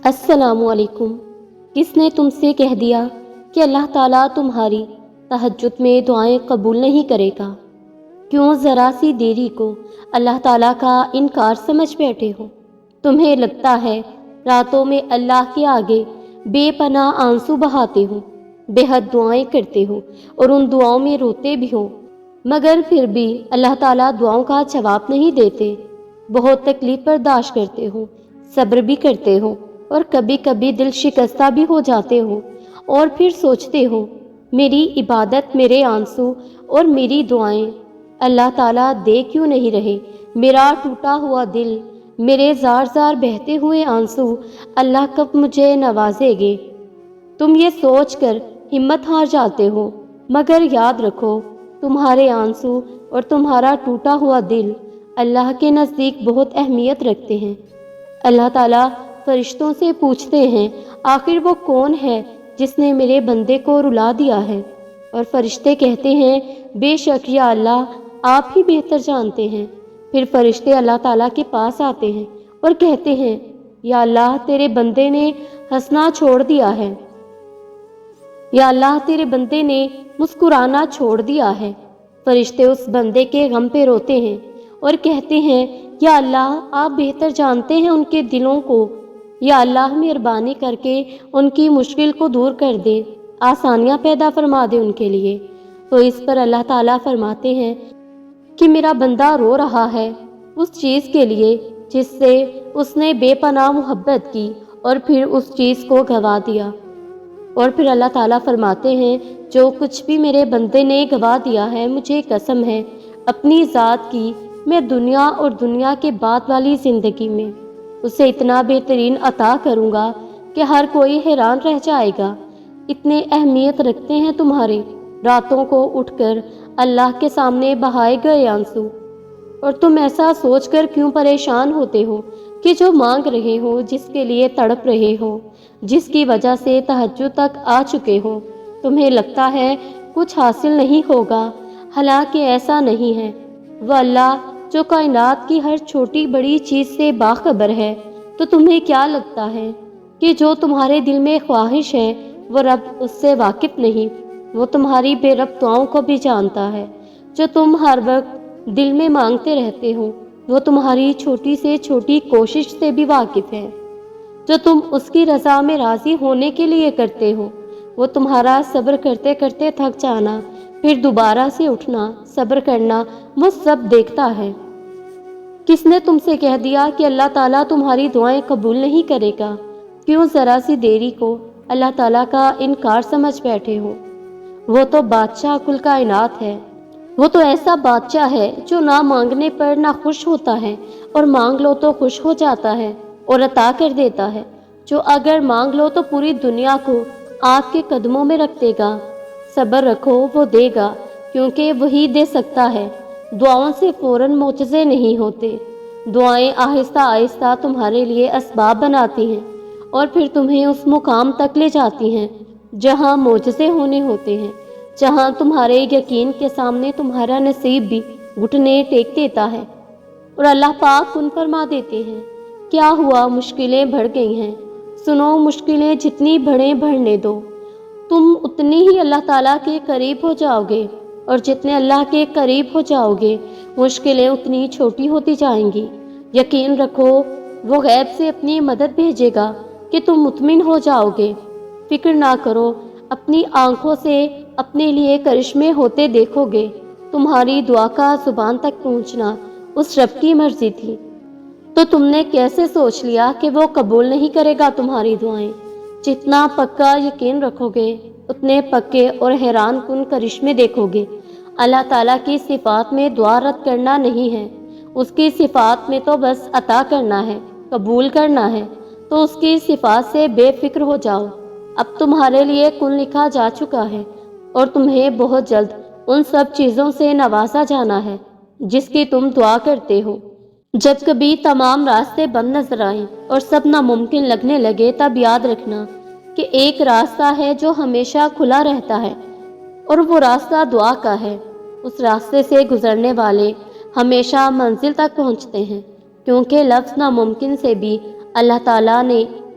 السلام علیکم۔ کس نے تم سے کہہ دیا کہ اللہ تعالیٰ تمہاری تہجد میں دعائیں قبول نہیں کرے گا؟ کیوں ذرا سی دیری کو اللہ تعالیٰ کا انکار سمجھ بیٹھے ہو؟ تمہیں لگتا ہے راتوں میں اللہ کے آگے بے پناہ آنسو بہاتے ہو، بے حد دعائیں کرتے ہو اور ان دعاؤں میں روتے بھی ہو، مگر پھر بھی اللہ تعالیٰ دعاؤں کا جواب نہیں دیتے۔ بہت تکلیف برداشت کرتے ہو، صبر بھی کرتے ہو اور کبھی کبھی دل شکستہ بھی ہو جاتے ہو، اور پھر سوچتے ہو میری عبادت، میرے آنسو اور میری دعائیں اللہ تعالیٰ دے کیوں نہیں رہے؟ میرا ٹوٹا ہوا دل، میرے زار زار بہتے ہوئے آنسو اللہ کب مجھے نوازے گے؟ تم یہ سوچ کر ہمت ہار جاتے ہو، مگر یاد رکھو تمہارے آنسو اور تمہارا ٹوٹا ہوا دل اللہ کے نزدیک بہت اہمیت رکھتے ہیں۔ اللہ تعالیٰ فرشتوں سے پوچھتے ہیں آخر وہ کون ہے جس نے میرے بندے کو رلا دیا ہے؟ اور فرشتے کہتے ہیں بے شک یا اللہ آپ ہی بہتر جانتے ہیں۔ پھر فرشتے اللہ تعالیٰ کے پاس آتے ہیں اور کہتے ہیں یا اللہ تیرے بندے نے ہنسنا چھوڑ دیا ہے، یا اللہ تیرے بندے نے مسکرانا چھوڑ دیا ہے۔ فرشتے اس بندے کے غم پہ روتے ہیں اور کہتے ہیں یا اللہ آپ بہتر جانتے ہیں ان کے دلوں کو، یا اللہ مہربانی کر کے ان کی مشکل کو دور کر دے، آسانیاں پیدا فرما دے ان کے لیے۔ تو اس پر اللہ تعالیٰ فرماتے ہیں کہ میرا بندہ رو رہا ہے اس چیز کے لیے جس سے اس نے بے پناہ محبت کی اور پھر اس چیز کو گوا دیا۔ اور پھر اللہ تعالیٰ فرماتے ہیں جو کچھ بھی میرے بندے نے گوا دیا ہے، مجھے قسم ہے اپنی ذات کی، میں دنیا اور دنیا کے بعد والی زندگی میں اسے اتنا بہترین عطا کروں گا کہ ہر کوئی حیران رہ جائے گا۔ اتنے اہمیت رکھتے ہیں تمہارے راتوں کو اٹھ کر اللہ کے سامنے بہائے گئے آنسو، اور تم ایسا سوچ کر کیوں پریشان ہوتے ہو کہ جو مانگ رہے ہو، جس کے لیے تڑپ رہے ہو، جس کی وجہ سے تہجد تک آ چکے ہو، تمہیں لگتا ہے کچھ حاصل نہیں ہوگا، حالانکہ ایسا نہیں ہے۔ وہ اللہ جو کائنات کی ہر چھوٹی بڑی چیز سے باخبر ہے، تو تمہیں کیا لگتا ہے کہ جو تمہارے دل میں خواہش ہے وہ رب اس سے واقف نہیں؟ وہ تمہاری بے رب دعاؤں کو بھی جانتا ہے، جو تم ہر وقت دل میں مانگتے رہتے ہو۔ وہ تمہاری چھوٹی سے چھوٹی کوشش سے بھی واقف ہے، جو تم اس کی رضا میں راضی ہونے کے لیے کرتے ہو۔ وہ تمہارا صبر کرتے کرتے تھک جانا، پھر دوبارہ سے اٹھنا، صبر کرنا، وہ سب دیکھتا ہے۔ کس نے تم سے کہہ دیا کہ اللہ تعالیٰ تمہاری دعائیں قبول نہیں کرے گا؟ کیوں ذرا سی دیری کو اللہ تعالیٰ کا انکار سمجھ بیٹھے ہو؟ وہ تو بادشاہ کل کائنات ہے، وہ تو ایسا بادشاہ ہے جو نہ مانگنے پر نہ خوش ہوتا ہے، اور مانگ لو تو خوش ہو جاتا ہے اور عطا کر دیتا ہے، جو اگر مانگ لو تو پوری دنیا کو آپ کے قدموں میں رکھ دے گا۔ صبر رکھو، وہ دے گا، کیونکہ وہی دے سکتا ہے۔ دعاؤں سے فوراً معجزے نہیں ہوتے، دعائیں آہستہ آہستہ تمہارے لیے اسباب بناتی ہیں اور پھر تمہیں اس مقام تک لے جاتی ہیں جہاں معجزے ہونے ہوتے ہیں، جہاں تمہارے یقین کے سامنے تمہارا نصیب بھی گھٹنے ٹیک دیتا ہے اور اللہ پاک کن فرما دیتے ہیں۔ کیا ہوا؟ مشکلیں بڑھ گئی ہیں۔ سنو، مشکلیں جتنی بڑھیں بڑھنے دو، تم اتنی ہی اللہ تعالیٰ کے قریب ہو جاؤ گے، اور جتنے اللہ کے قریب ہو جاؤ گے مشکلیں اتنی چھوٹی ہوتی جائیں گی۔ یقین رکھو وہ غیب سے اپنی مدد بھیجے گا کہ تم مطمئن ہو جاؤ گے۔ فکر نہ کرو، اپنی آنکھوں سے اپنے لیے کرشمے ہوتے دیکھو گے۔ تمہاری دعا کا زبان تک پہنچنا اس رب کی مرضی تھی، تو تم نے کیسے سوچ لیا کہ وہ قبول نہیں کرے گا تمہاری دعائیں؟ جتنا پکا یقین رکھو گے اتنے پکے اور حیران کن کرشمے دیکھو گے۔ اللہ تعالیٰ کی صفات میں دعا رد کرنا نہیں ہے، اس کی صفات میں تو بس عطا کرنا ہے، قبول کرنا ہے۔ تو اس کی صفات سے بے فکر ہو جاؤ۔ اب تمہارے لیے کن لکھا جا چکا ہے اور تمہیں بہت جلد ان سب چیزوں سے نوازا جانا ہے جس کی تم دعا کرتے ہو۔ جب کبھی تمام راستے بند نظر آئیں اور سب ناممکن لگنے لگے، تب یاد رکھنا کہ ایک راستہ ہے جو ہمیشہ کھلا رہتا ہے، اور وہ راستہ دعا کا ہے۔ اس راستے سے گزرنے والے ہمیشہ منزل تک پہنچتے ہیں، کیونکہ لفظ ناممکن سے بھی اللہ تعالیٰ نے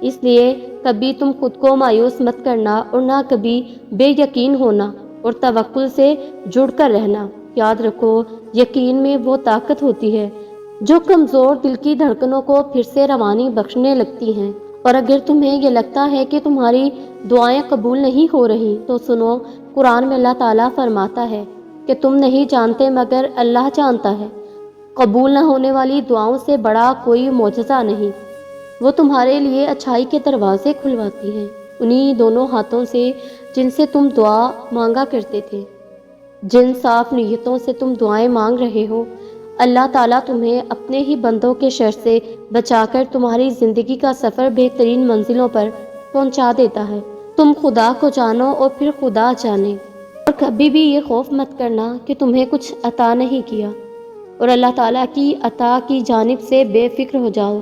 اس لیے کبھی تم خود کو مایوس مت کرنا اور نہ کبھی بے یقین ہونا اور توکل سے جڑ کر رہنا۔ یاد رکھو، یقین میں وہ طاقت ہوتی ہے جو کمزور دل کی دھڑکنوں کو پھر سے روانی بخشنے لگتی ہیں۔ اور اگر تمہیں یہ لگتا ہے کہ تمہاری دعائیں قبول نہیں ہو رہی تو سنو، قرآن میں اللہ تعالیٰ فرماتا ہے کہ تم نہیں جانتے مگر اللہ جانتا ہے۔ قبول نہ ہونے والی دعاؤں سے بڑا کوئی معجزہ نہیں، وہ تمہارے لیے اچھائی کے دروازے کھلواتی ہے، انہی دونوں ہاتھوں سے جن سے تم دعا مانگا کرتے تھے، جن صاف نیتوں سے تم دعائیں مانگ رہے ہو۔ اللہ تعالیٰ تمہیں اپنے ہی بندوں کے شر سے بچا کر تمہاری زندگی کا سفر بہترین منزلوں پر پہنچا دیتا ہے۔ تم خدا کو جانو اور پھر خدا جانے، اور کبھی بھی یہ خوف مت کرنا کہ تمہیں کچھ عطا نہیں کیا، اور اللہ تعالیٰ کی عطا کی جانب سے بے فکر ہو جاؤ،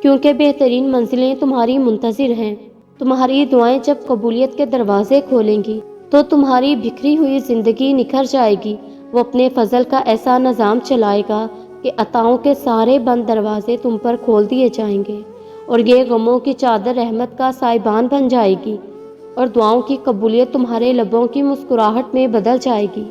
کیونکہ بہترین منزلیں تمہاری منتظر ہیں۔ تمہاری دعائیں جب قبولیت کے دروازے کھولیں گی تو تمہاری بکھری ہوئی زندگی نکھر جائے گی۔ وہ اپنے فضل کا ایسا نظام چلائے گا کہ عطاؤں کے سارے بند دروازے تم پر کھول دیے جائیں گے، اور یہ غموں کی چادر رحمت کا سائبان بن جائے گی، اور دعاؤں کی قبولیت تمہارے لبوں کی مسکراہٹ میں بدل جائے گی۔